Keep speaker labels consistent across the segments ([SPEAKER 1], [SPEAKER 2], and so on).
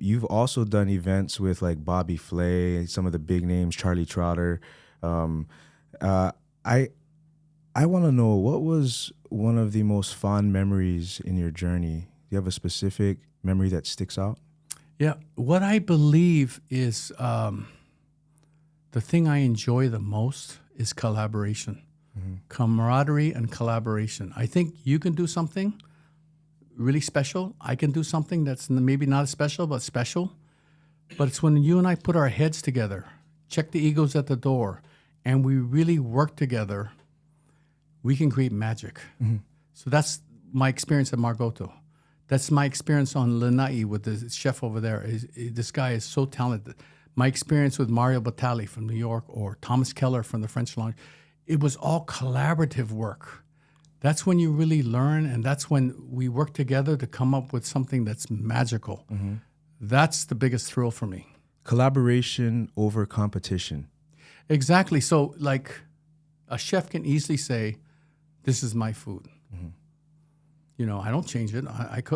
[SPEAKER 1] You've also done events with like Bobby Flay, some of the big names, Charlie Trotter. I want to know, what was one of the most fond memories in your journey? Do you have a specific memory that sticks out?
[SPEAKER 2] Yeah, what I believe is the thing I enjoy the most is collaboration, camaraderie and collaboration. I think you can do something really special. I can do something that's maybe not as special, but special. But it's when you and I put our heads together, check the egos at the door, and we really work together, we can create magic. So that's my experience at Margoto. That's my experience on Lanai with the chef over there. This guy is so talented. My experience with Mario Batali from New York or Thomas Keller from the French Lounge, it was all collaborative work. That's when you really learn, and that's when we work together to come up with something that's magical. That's the biggest thrill for me.
[SPEAKER 1] Collaboration over competition.
[SPEAKER 2] Exactly. So, like, a chef can easily say, "This is my food." You know, I don't change it.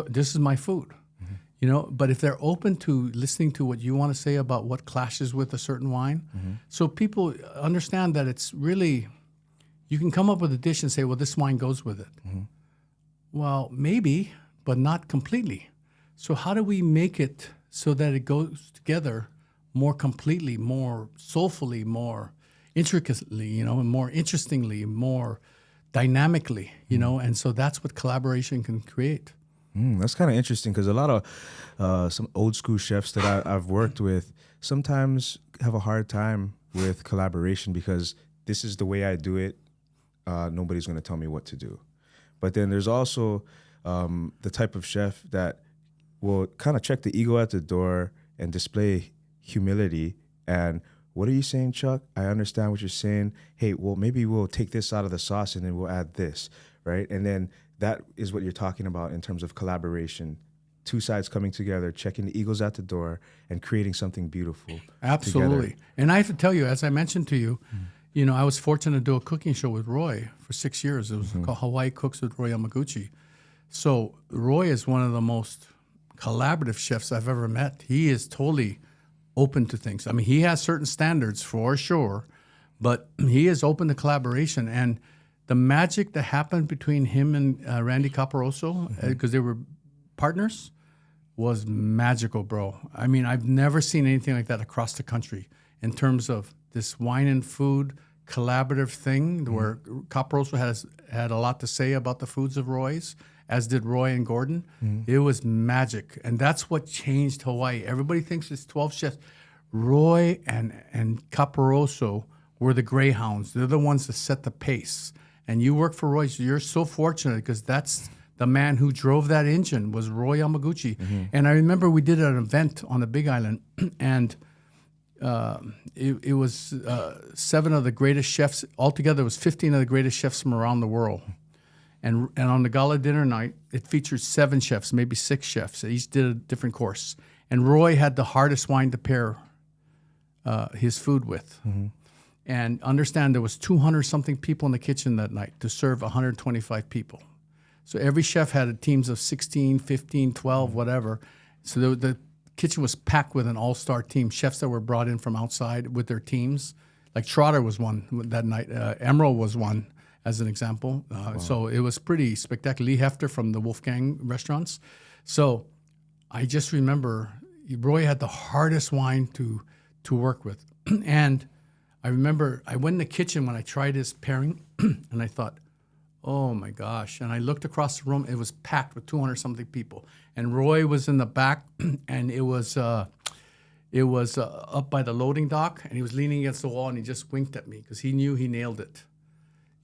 [SPEAKER 2] This is my food. You know, but if they're open to listening to what you want to say about what clashes with a certain wine, so people understand that it's really, you can come up with a dish and say, well, this wine goes with it. Well, maybe, but not completely. So how do we make it so that it goes together more completely, more soulfully, more intricately, you know, and more interestingly, more dynamically, you know? And so that's what collaboration can create.
[SPEAKER 1] That's kind of interesting, because a lot of some old school chefs that I've worked with sometimes have a hard time with collaboration, because this is the way I do it. Nobody's going to tell me what to do. But then there's also the type of chef that will kind of check the ego at the door and display humility. And what are you saying, Chuck? I understand what you're saying. Hey, well, maybe we'll take this out of the sauce and then we'll add this, right? And then that is what you're talking about in terms of collaboration. Two sides coming together, checking the egos at the door, and creating something beautiful.
[SPEAKER 2] Absolutely.
[SPEAKER 1] Together.
[SPEAKER 2] And I have to tell you, as I mentioned to you, you know, I was fortunate to do a cooking show with Roy for 6 years. It was called Hawaii Cooks with Roy Yamaguchi. So Roy is one of the most collaborative chefs I've ever met. He is totally open to things. I mean, he has certain standards for sure, but he is open to collaboration. And the magic that happened between him and Randy Caparoso, because they were partners, was magical, bro. I mean, I've never seen anything like that across the country in terms of this wine and food collaborative thing where Caparoso had a lot to say about the foods of Roy's, as did Roy and Gordon. It was magic. And that's what changed Hawaii. Everybody thinks it's 12 chefs. Roy and Caparoso were the greyhounds. They're the ones that set the pace. And you work for Roy, so you're so fortunate, because that's the man who drove that engine was Roy Yamaguchi. And I remember we did an event on the Big Island, and it was 7 of the greatest chefs. Altogether, it was 15 of the greatest chefs from around the world. And on the gala dinner night, it featured 7 chefs, maybe 6 chefs. Each did a different course. And Roy had the hardest wine to pair his food with. And understand there was 200-something people in the kitchen that night to serve 125 people. So every chef had teams of 16, 15, 12, whatever. So the kitchen was packed with an all-star team, chefs that were brought in from outside with their teams. Like Trotter was one that night. Emerald was one, as an example. So it was pretty spectacular. Lee Hefter from the Wolfgang restaurants. So I just remember Roy had the hardest wine to work with. And I remember I went in the kitchen when I tried his pairing, and I thought, oh my gosh. And I looked across the room. It was packed with 200-something people. And Roy was in the back, and it was up by the loading dock, and he was leaning against the wall, and he just winked at me because he knew he nailed it.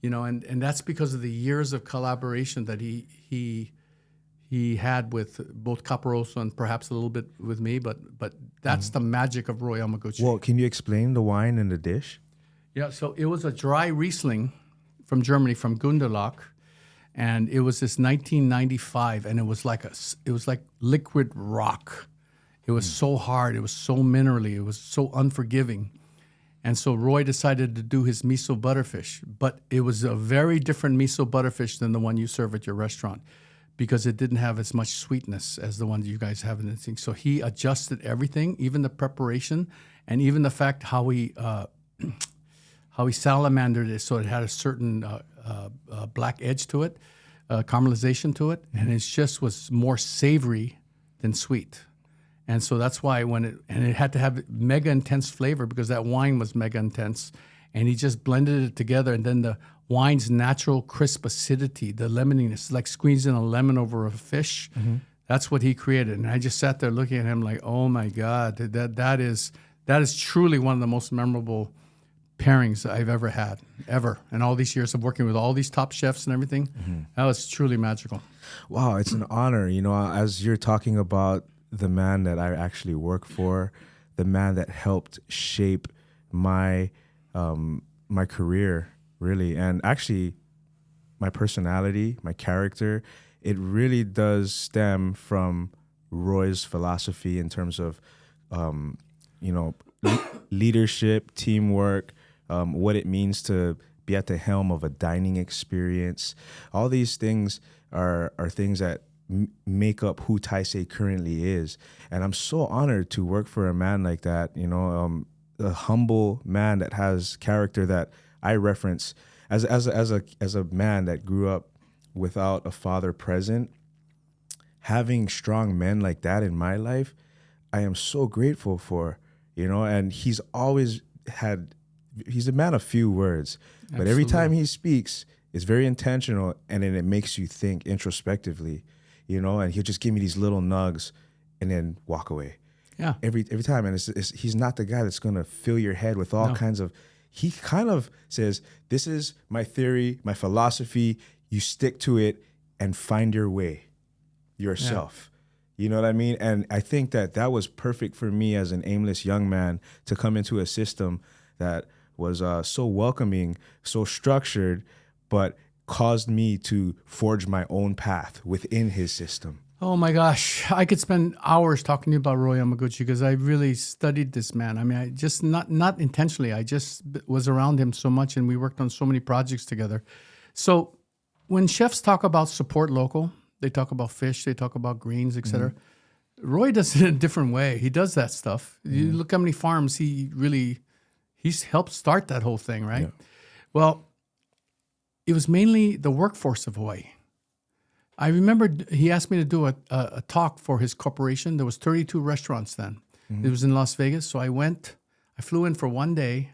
[SPEAKER 2] You know, and that's because of the years of collaboration that he had with both Caparoso and perhaps a little bit with me, but that's the magic of Roy Yamaguchi.
[SPEAKER 1] Well, can you explain the wine in the dish?
[SPEAKER 2] Yeah, so it was a dry Riesling from Germany, from Gunderlach, and it was this 1995, and it was like liquid rock. It was so hard, it was so minerally, it was so unforgiving. And so Roy decided to do his miso butterfish, but it was a very different miso butterfish than the one you serve at your restaurant, because it didn't have as much sweetness as the one that you guys have in the thing. So he adjusted everything, even the preparation, and even the fact how he salamandered it, so it had a certain black edge to it, caramelization to it, and it just was more savory than sweet. And so that's why it had to have mega intense flavor because that wine was mega intense, and he just blended it together, and then the wine's natural crisp acidity, the lemoniness, like squeezing a lemon over a fish. That's what he created. And I just sat there looking at him like, oh my God, that is truly one of the most memorable pairings I've ever had, ever. And all these years of working with all these top chefs and everything, that was truly magical.
[SPEAKER 1] Wow, it's an honor. You know, as you're talking about the man that I actually work for, the man that helped shape my my career, really, and actually my personality, my character, it really does stem from Roy's philosophy in terms of, leadership, teamwork, what it means to be at the helm of a dining experience. All these things are things that make up who Taisei currently is. And I'm so honored to work for a man like that, a humble man that has character that I reference as a man that grew up without a father present. Having strong men like that in my life, I am so grateful for, and he's always he's a man of few words. Absolutely. But every time he speaks, it's very intentional, and then it makes you think introspectively, and he'll just give me these little nugs and then walk away.
[SPEAKER 2] Yeah.
[SPEAKER 1] Every time. And he's not the guy that's going to fill your head with all kinds of, he kind of says, this is my theory, my philosophy. You stick to it and find your way yourself. Yeah. You know what I mean? And I think that was perfect for me as an aimless young man to come into a system that was so welcoming, so structured, but caused me to forge my own path within his system.
[SPEAKER 2] Oh my gosh, I could spend hours talking to you about Roy Yamaguchi because I really studied this man. I mean, I just not intentionally. I just was around him so much, and we worked on so many projects together. So when chefs talk about support local, they talk about fish, they talk about greens, etc. Mm-hmm. Roy does it in a different way. He does that stuff. Mm-hmm. You look how many farms he's helped start that whole thing, right? Yeah. Well, it was mainly the workforce of Hawaii. I remember he asked me to do a talk for his corporation. There was 32 restaurants then. Mm-hmm. It was in Las Vegas. So I flew in for one day,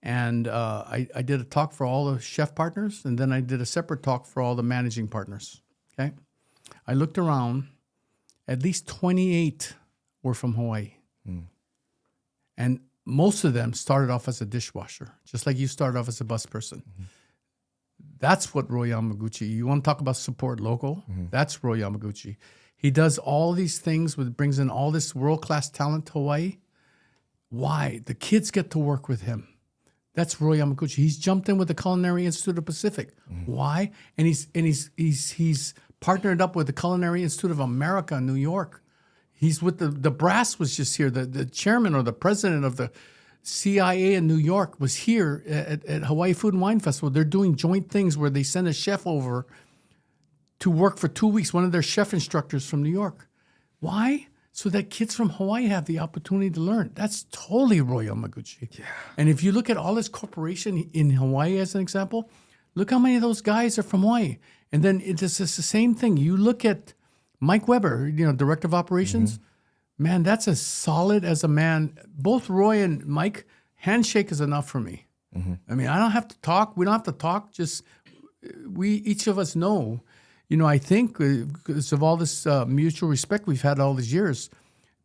[SPEAKER 2] and I did a talk for all the chef partners, and then I did a separate talk for all the managing partners, okay? I looked around. At least 28 were from Hawaii. Mm. And most of them started off as a dishwasher, just like you started off as a bus person. Mm-hmm. That's what Roy Yamaguchi, you want to talk about support local? Mm-hmm. That's Roy Yamaguchi. He does all these things, brings in all this world-class talent to Hawaii. Why? The kids get to work with him. That's Roy Yamaguchi. He's jumped in with the Culinary Institute of the Pacific. Mm-hmm. Why? And he's partnered up with the Culinary Institute of America in New York. He's with the brass was just here. The chairman or the president of the CIA in New York was here at Hawaii Food and Wine Festival. They're doing joint things where they send a chef over to work for 2 weeks, one of their chef instructors from New York. Why? So that kids from Hawaii have the opportunity to learn. That's totally Roy Yamaguchi. Yeah. And if you look at all his corporation in Hawaii as an example, look how many of those guys are from Hawaii. And then it's the same thing. You look at Mike Weber, director of operations. Mm-hmm. Man, that's as solid as a man. Both Roy and Mike, handshake is enough for me. Mm-hmm. I mean, I don't have to talk. We don't have to talk. Just each of us know. I think because of all this mutual respect we've had all these years,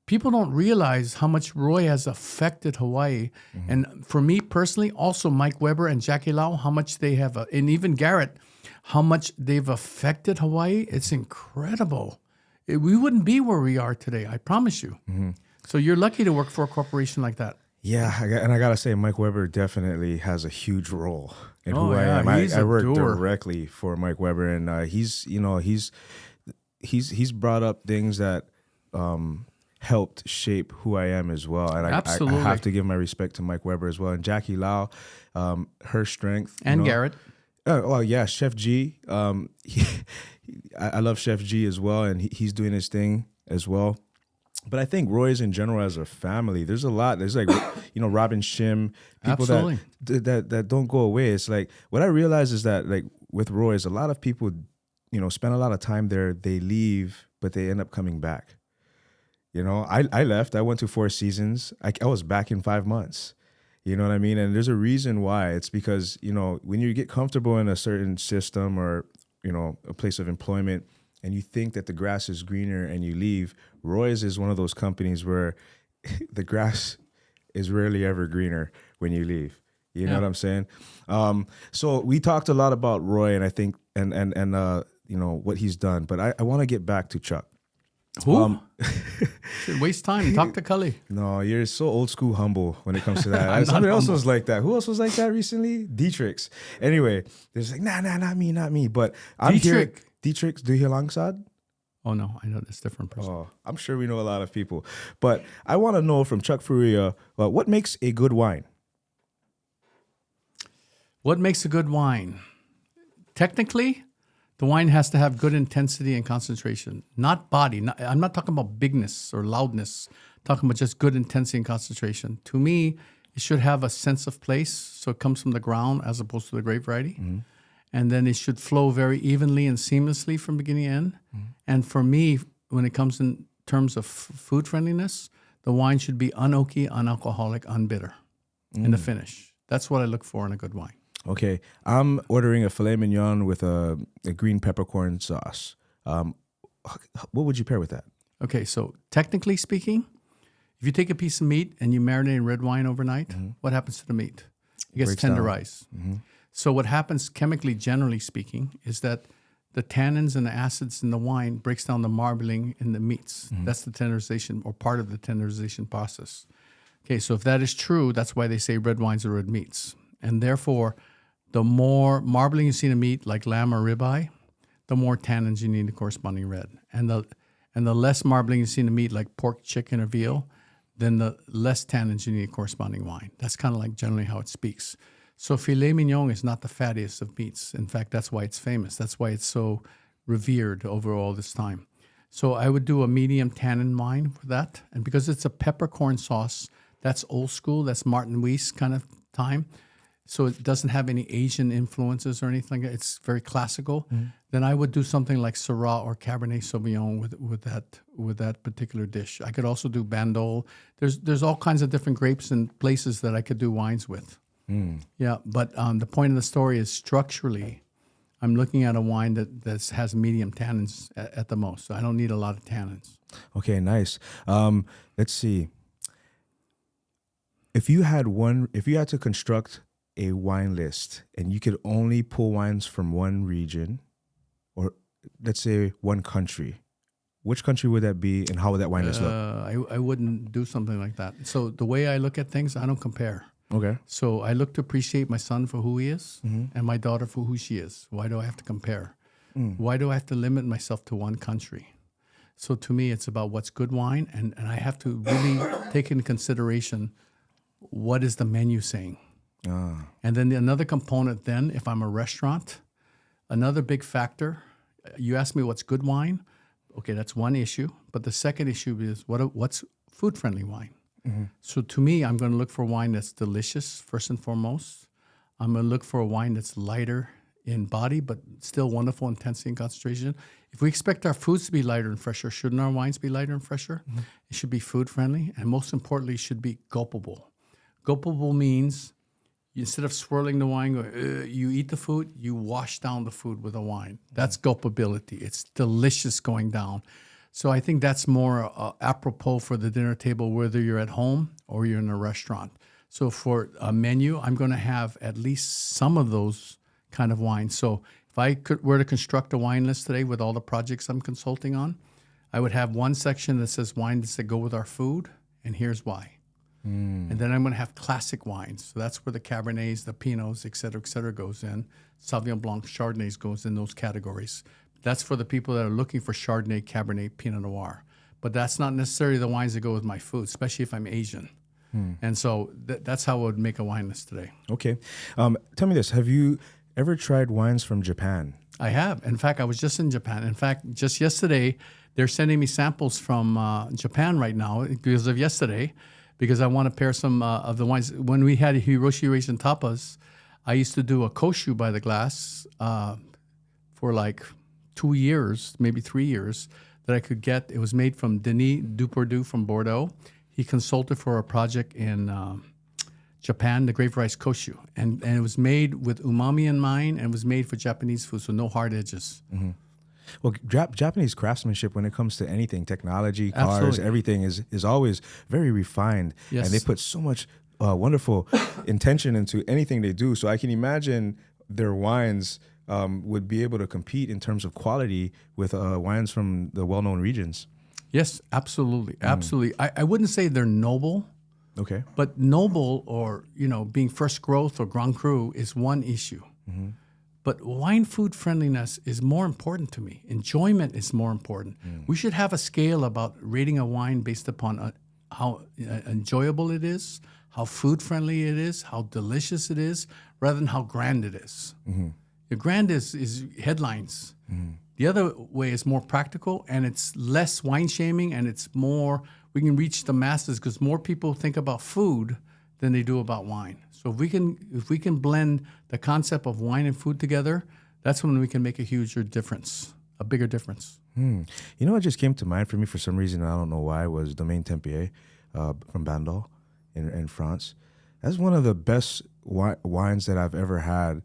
[SPEAKER 2] people don't realize how much Roy has affected Hawaii. Mm-hmm. And for me personally, also Mike Weber and Jackie Lau, how much they have, and even Garrett, how much they've affected Hawaii. It's incredible. We wouldn't be where we are today, I promise you. Mm-hmm. So you're lucky to work for a corporation like that.
[SPEAKER 1] Yeah, and I got to say, Mike Weber definitely has a huge role in who I am. I work directly for Mike Weber, and he's brought up things that helped shape who I am as well. And I have to give my respect to Mike Weber as well. And Jackie Lau, her strength.
[SPEAKER 2] And Garrett.
[SPEAKER 1] Well, yeah, Chef G. I love Chef G as well, and he's doing his thing as well. But I think Roy's in general as a family, there's a lot. There's like, Robin Shim, people
[SPEAKER 2] Absolutely.
[SPEAKER 1] that don't go away. It's like, what I realize is that, like, with Roy's, a lot of people, spend a lot of time there. They leave, but they end up coming back. I left. I went to 4 seasons. I was back in 5 months. You know what I mean? And there's a reason why. It's because, when you get comfortable in a certain system or, a place of employment, and you think that the grass is greener and you leave, Roy's is one of those companies where the grass is rarely ever greener when you leave. You know what I'm saying? So we talked a lot about Roy, and I think, and what he's done, but I want to get back to Chuck.
[SPEAKER 2] Who? Should waste time. Talk to Cully.
[SPEAKER 1] No, you're so old school humble when it comes to that. Somebody else was like that. Who else was like that recently? Dietrich's. Anyway, there's like, nah, not me. But I'm
[SPEAKER 2] Dietrich.
[SPEAKER 1] here. Dietrich's, do you hear Langsad?
[SPEAKER 2] Oh, no, I know this different person.
[SPEAKER 1] Oh, I'm sure we know a lot of people. But I want to know from Chuck Furuya, what makes a good wine?
[SPEAKER 2] What makes a good wine? Technically, the wine has to have good intensity and concentration, not body. I'm not talking about bigness or loudness. I'm talking about just good intensity and concentration. To me, it should have a sense of place, so it comes from the ground as opposed to the grape variety. Mm-hmm. And then it should flow very evenly and seamlessly from beginning to end. Mm-hmm. And for me, when it comes in terms of food friendliness, the wine should be unoaky, unalcoholic, unbitter in the finish. That's what I look for in a good wine.
[SPEAKER 1] Okay, I'm ordering a filet mignon with a green peppercorn sauce. What would you pair with that?
[SPEAKER 2] Okay, so technically speaking, if you take a piece of meat and you marinate in red wine overnight, what happens to the meat? It gets tenderized. Mm-hmm. So what happens chemically, generally speaking, is that the tannins and the acids in the wine breaks down the marbling in the meats. Mm-hmm. That's the tenderization or part of the tenderization process. Okay, so if that is true, that's why they say red wines are red meats. And therefore, the more marbling you see in a meat, like lamb or ribeye, the more tannins you need in the corresponding red. And the less marbling you see in a meat, like pork, chicken, or veal, then the less tannins you need in corresponding wine. That's kind of like generally how it speaks. So filet mignon is not the fattiest of meats. In fact, that's why it's famous. That's why it's so revered over all this time. So I would do a medium tannin wine for that. And because it's a peppercorn sauce, that's old school. That's Martin Weiss kind of time. So it doesn't have any Asian influences or anything. It's very classical. Mm-hmm. Then I would do something like Syrah or Cabernet Sauvignon with that particular dish. I could also do Bandol. There's all kinds of different grapes and places that I could do wines with. Mm. Yeah, but the point of the story is structurally, I'm looking at a wine that has medium tannins at the most. So I don't need a lot of tannins.
[SPEAKER 1] Okay, nice. Let's see. If you had to construct a wine list and you could only pull wines from one region, or let's say one country, which country would that be, and how would that wine list look?
[SPEAKER 2] I wouldn't do something like that. So the way I look at things, I don't compare.
[SPEAKER 1] Okay.
[SPEAKER 2] So I look to appreciate my son for who he is and my daughter for who she is. Why do I have to compare? Why do I have to limit myself to one country? So to me, it's about what's good wine, and I have to really take into consideration what is the menu saying. And then another component then, if I'm a restaurant, another big factor, you ask me what's good wine. Okay, that's one issue. But the second issue is what's food-friendly wine? Mm-hmm. So to me, I'm going to look for wine that's delicious, first and foremost. I'm going to look for a wine that's lighter in body, but still wonderful intensity and concentration. If we expect our foods to be lighter and fresher, shouldn't our wines be lighter and fresher? Mm-hmm. It should be food-friendly, and most importantly, it should be gulpable. Gulpable means instead of swirling the wine, you eat the food, you wash down the food with the wine. That's gulpability. It's delicious going down. So I think that's more apropos for the dinner table, whether you're at home or you're in a restaurant. So for a menu, I'm going to have at least some of those kind of wines. So if I were to construct a wine list today with all the projects I'm consulting on, I would have one section that says wines that go with our food, and here's why. And then I'm going to have classic wines. So that's where the Cabernets, the Pinots, et cetera, goes in. Sauvignon Blanc, Chardonnays goes in those categories. That's for the people that are looking for Chardonnay, Cabernet, Pinot Noir. But that's not necessarily the wines that go with my food, especially if I'm Asian. And so that's how I would make a wine list today.
[SPEAKER 1] Okay. Tell me this. Have you ever tried wines from Japan?
[SPEAKER 2] I have. In fact, I was just in Japan. In fact, just yesterday, they're sending me samples from Japan right now because of yesterday, because I want to pair some of the wines. When we had Hiroshi Raisin Tapas, I used to do a koshu by the glass for like 2 years, maybe 3 years, that I could get. It was made from Denis Duperdu from Bordeaux. He consulted for a project in Japan, the grape rice koshu. And it was made with umami in mind, and it was made for Japanese food, so no hard edges.
[SPEAKER 1] Mm-hmm. Well, Japanese craftsmanship, when it comes to anything, technology, cars,
[SPEAKER 2] Absolutely.
[SPEAKER 1] everything is always very refined.
[SPEAKER 2] Yes.
[SPEAKER 1] And they put so much wonderful intention into anything they do. So I can imagine their wines would be able to compete in terms of quality with wines from the well-known regions.
[SPEAKER 2] Yes, absolutely. Absolutely. I wouldn't say they're noble.
[SPEAKER 1] Okay.
[SPEAKER 2] But noble, or being first growth or Grand Cru, is one issue.
[SPEAKER 1] Mm-hmm.
[SPEAKER 2] But wine food friendliness is more important to me. Enjoyment is more important. We should have a scale about rating a wine based upon how enjoyable it is, how food friendly it is, how delicious it is, rather than how grand it is. Mm-hmm. The grand is headlines. Mm-hmm. The other way is more practical, and it's less wine shaming, and it's more, we can reach the masses because more people think about food than they do about wine. So if we can blend the concept of wine and food together, that's when we can make a huger difference, a bigger difference.
[SPEAKER 1] You know what just came to mind for me for some reason, and I don't know why, was Domaine Tempier from Bandol in France. That's one of the best wines that I've ever had.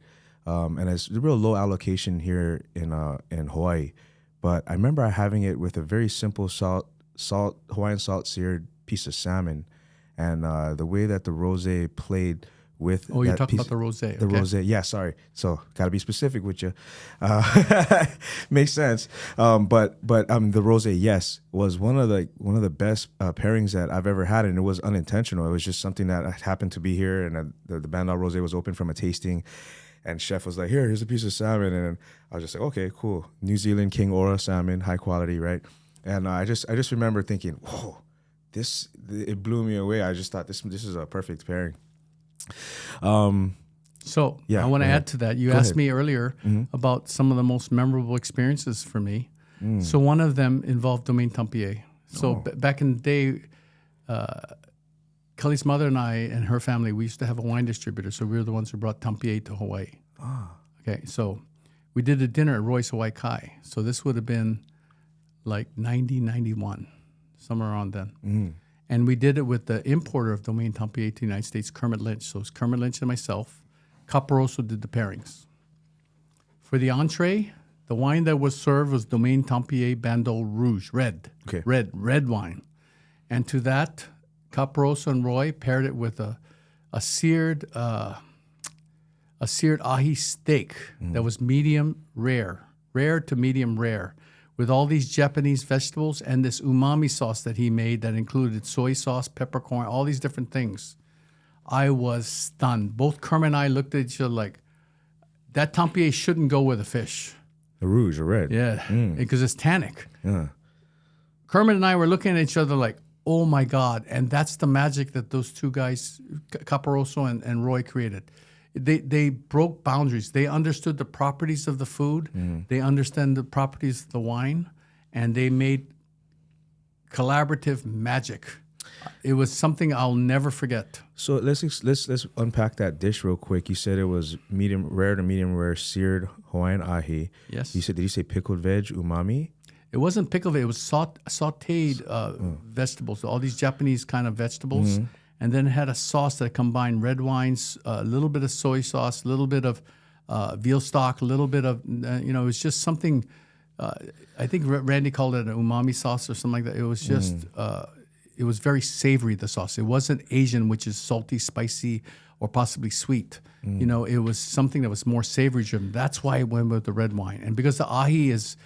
[SPEAKER 1] And it's a real low allocation here in Hawaii. But I remember having it with a very simple Hawaiian salt seared piece of salmon. And the way that the rosé played with
[SPEAKER 2] you're talking about the rosé.
[SPEAKER 1] The rosé, yeah, sorry. So got to be specific with you. Makes sense. But the rosé, yes, was one of the best pairings that I've ever had, and it was unintentional. It was just something that happened to be here, and the Bandol rosé was open from a tasting. And chef was like, here's a piece of salmon. And I was just like, okay, cool. New Zealand King Ora salmon, high quality, right? And I just remember thinking, whoa, it blew me away. I just thought this is a perfect pairing.
[SPEAKER 2] So
[SPEAKER 1] yeah,
[SPEAKER 2] I want to add to that. You asked me earlier about some of the most memorable experiences for me. So one of them involved Domaine Tempier. So back in the day, Kelly's mother and I and her family, we used to have a wine distributor, so we were the ones who brought Tempier to Hawaii. Okay, so we did a dinner at Roy's Hawaii Kai. So this would have been like 90, 91, somewhere around then. And we did it with the importer of Domaine Tempier to the United States, Kermit Lynch. So it was Kermit Lynch and myself. Caparoso did the pairings. For the entree, the wine that was served was Domaine Tempier Bandol Rouge, red.
[SPEAKER 1] Okay.
[SPEAKER 2] Red wine. And to that, Caparoso and Roy paired it with a seared ahi steak that was medium rare to medium rare, with all these Japanese vegetables and this umami sauce that he made that included soy sauce, peppercorn, all these different things. I was stunned. Both Kermit and I looked at each other like, that Tempier shouldn't go with a fish.
[SPEAKER 1] The rouge, or red.
[SPEAKER 2] Yeah, because it's tannic.
[SPEAKER 1] Yeah.
[SPEAKER 2] Kermit and I were looking at each other like, oh my God. And that's the magic that those two guys, Caparoso and Roy, created. They broke boundaries. They understood the properties of the food. They understand the properties of the wine, and they made collaborative magic. It was something I'll never forget.
[SPEAKER 1] So let's unpack that dish real quick. You said it was medium rare to medium rare seared Hawaiian ahi.
[SPEAKER 2] Yes.
[SPEAKER 1] Did you say pickled veg umami?
[SPEAKER 2] It wasn't pickled. It was sautéed vegetables, all these Japanese kind of vegetables. And then it had a sauce that combined red wines, a little bit of soy sauce, a little bit of veal stock, a little bit of, it was just something, I think Randy called it an umami sauce or something like that. It was just, it was very savory, the sauce. It wasn't Asian, which is salty, spicy, or possibly sweet. It was something that was more savory driven. That's why it went with the red wine. And because the ahi has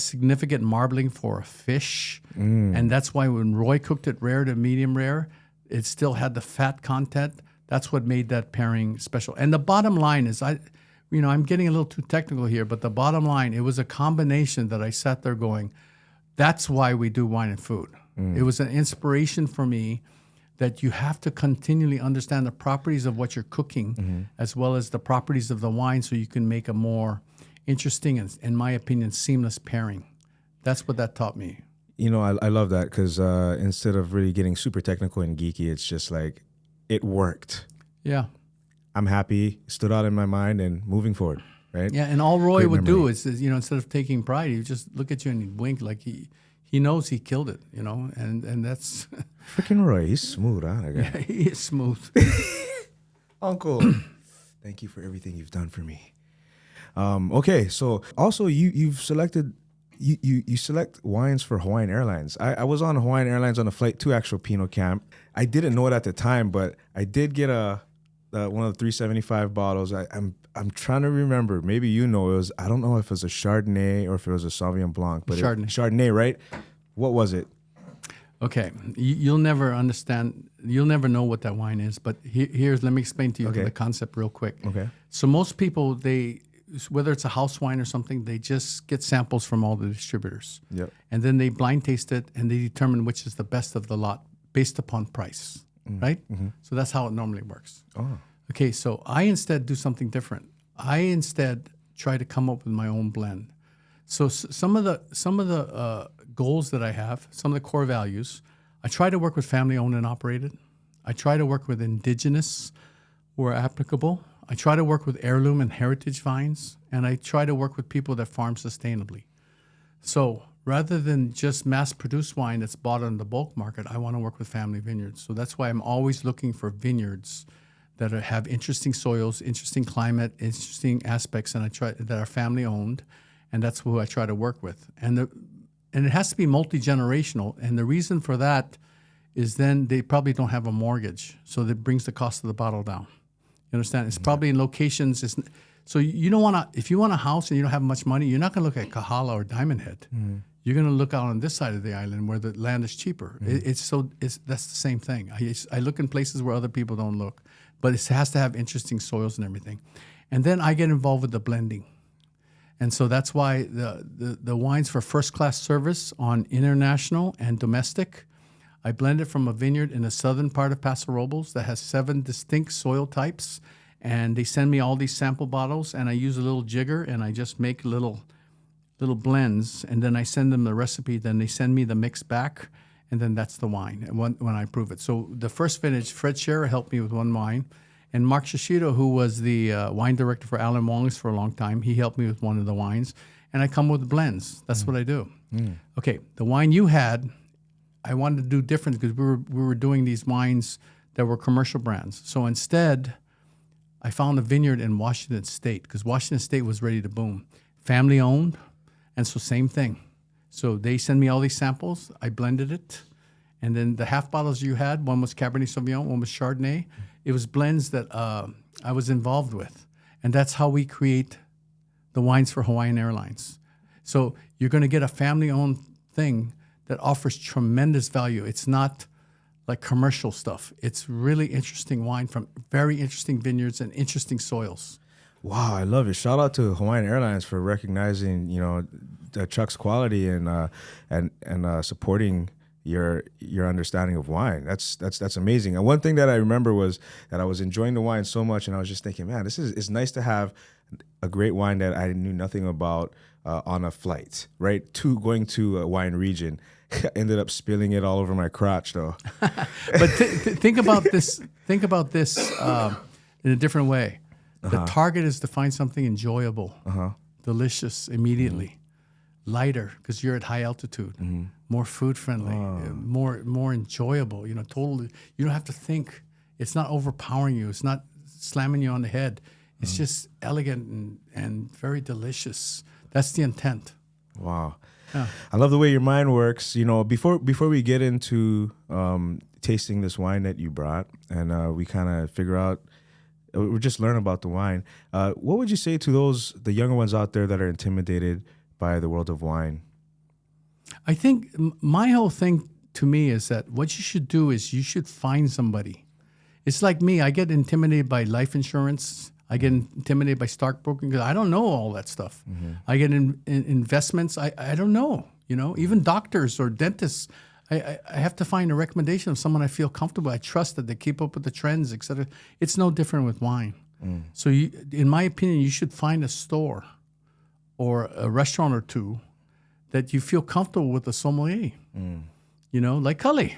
[SPEAKER 2] significant marbling for a fish, and that's why when Roy cooked it rare to medium rare, it still had the fat content. That's what made that pairing special. And the bottom line is, I'm getting a little too technical here, but the bottom line, it was a combination that I sat there going, that's why we do wine and food. It was an inspiration for me that you have to continually understand the properties of what you're cooking, as well as the properties of the wine, so you can make a more interesting and, in my opinion, seamless pairing. That's what that taught me.
[SPEAKER 1] You know, I love that because instead of really getting super technical and geeky, it's just like, it worked.
[SPEAKER 2] Yeah.
[SPEAKER 1] I'm happy, stood out in my mind, and moving forward, right?
[SPEAKER 2] Yeah, and all Roy
[SPEAKER 1] Great
[SPEAKER 2] would
[SPEAKER 1] memory.
[SPEAKER 2] do is, instead of taking pride, he would just look at you and he'd wink like he knows he killed it, and that's...
[SPEAKER 1] Freaking Roy, he's smooth, huh? That guy.
[SPEAKER 2] Yeah, he is smooth.
[SPEAKER 1] Uncle, thank you for everything you've done for me. Okay, so also you've selected you select wines for Hawaiian Airlines. I was on Hawaiian Airlines on a flight to actual Pinot Camp. I didn't know it at the time, but I did get one of the 375 bottles. I'm trying to remember. Maybe it was, I don't know if it was a Chardonnay or if it was a Sauvignon Blanc, but Chardonnay, right? What was it?
[SPEAKER 2] Okay, you'll never understand. You'll never know what that wine is. But let me explain to you the concept real quick.
[SPEAKER 1] Okay.
[SPEAKER 2] So most people, whether it's a house wine or something, they just get samples from all the distributors.
[SPEAKER 1] Yep.
[SPEAKER 2] And then they blind taste it and they determine which is the best of the lot based upon price, right? Mm-hmm. So that's how it normally works.
[SPEAKER 1] Oh.
[SPEAKER 2] Okay, so I instead do something different. I instead try to come up with my own blend. So some of the goals that I have, some of the core values, I try to work with family owned and operated. I try to work with indigenous where applicable. I try to work with heirloom and heritage vines, and I try to work with people that farm sustainably. So rather than just mass-produced wine that's bought on the bulk market, I want to work with family vineyards. So that's why I'm always looking for vineyards that have interesting soils, interesting climate, interesting aspects, and that are family-owned, and that's who I try to work with. And it has to be multi-generational, and the reason for that is then they probably don't have a mortgage, so that brings the cost of the bottle down. You understand? It's probably in locations. So you don't want to. If you want a house and you don't have much money, you're not going to look at Kahala or Diamond Head. You're going to look out on this side of the island where the land is cheaper. That's the same thing. I look in places where other people don't look, but it has to have interesting soils and everything. And then I get involved with the blending, and so that's why the wines for first class service on international and domestic. I blend it from a vineyard in the southern part of Paso Robles that has 7 distinct soil types, and they send me all these sample bottles, and I use a little jigger, and I just make little blends, and then I send them the recipe. Then they send me the mix back, and then that's the wine when I prove it. So the first vintage, Fred Scherer helped me with one wine, and Mark Shishido, who was the wine director for Alan Wong's for a long time, he helped me with one of the wines, and I come with blends. That's what I do. Okay, the wine you had, I wanted to do different because we were doing these wines that were commercial brands. So instead, I found a vineyard in Washington State because Washington State was ready to boom. Family owned, and so same thing. So they send me all these samples. I blended it. And then the half bottles you had, one was Cabernet Sauvignon, one was Chardonnay. It was blends that I was involved with. And that's how we create the wines for Hawaiian Airlines. So you're going to get a family-owned thing that offers tremendous value. It's not like commercial stuff. It's really interesting wine from very interesting vineyards and interesting soils.
[SPEAKER 1] Wow, I love it. Shout out to Hawaiian Airlines for recognizing, Chuck's quality and supporting your understanding of wine. That's amazing. And one thing that I remember was that I was enjoying the wine so much, and I was just thinking, man, it's nice to have a great wine that I knew nothing about on a flight, right? Going to a wine region. Ended up spilling it all over my crotch, though.
[SPEAKER 2] But think about this. Think about this in a different way. The target is to find something enjoyable, delicious immediately, lighter because you're at high altitude, more food friendly, more enjoyable. Totally. You don't have to think. It's not overpowering you. It's not slamming you on the head. It's just elegant and very delicious. That's the intent.
[SPEAKER 1] Wow.
[SPEAKER 2] Yeah.
[SPEAKER 1] I love the way your mind works. Before we get into tasting this wine that you brought, and we kind of figure out, we just learn about the wine. What would you say to the younger ones out there that are intimidated by the world of wine?
[SPEAKER 2] I think my whole thing to me is that what you should do is you should find somebody. It's like me. I get intimidated by life insurance. I get intimidated by stockbroking because I don't know all that stuff. I get in investments. I don't know. Even doctors or dentists. I have to find a recommendation of someone I feel comfortable. I trust that they keep up with the trends, etc. It's no different with wine. So, in my opinion, you should find a store or a restaurant or two that you feel comfortable with a sommelier. You know, like Cully.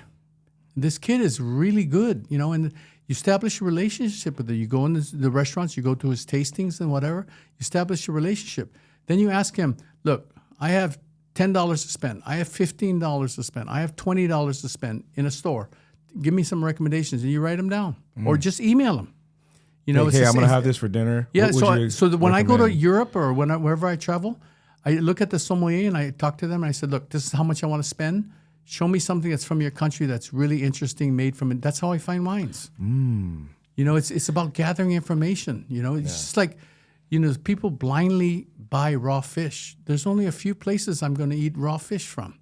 [SPEAKER 2] This kid is really good, you know, and you establish a relationship with it. You go in the restaurants, you go to his tastings and whatever, you establish a relationship. Then you ask him, look, I have $10 to spend. I have $15 to spend. I have $20 to spend in a store. Give me some recommendations, and you write them down, or just email them. You know,
[SPEAKER 1] hey, I'm gonna have this for dinner.
[SPEAKER 2] Yeah.
[SPEAKER 1] What
[SPEAKER 2] So when I go to Europe or wherever I travel, I look at the sommelier and I talk to them. And I said, look, this is how much I want to spend. Show me something that's from your country that's really interesting, made from it. That's how I find wines. You know, it's about gathering information. You know, it's just like, you know, people blindly buy raw fish. There's only a few places I'm going to eat raw fish from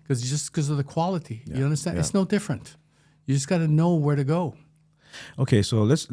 [SPEAKER 2] because of the quality. You understand? It's no different. You just got to know where to go.
[SPEAKER 1] Okay, so let's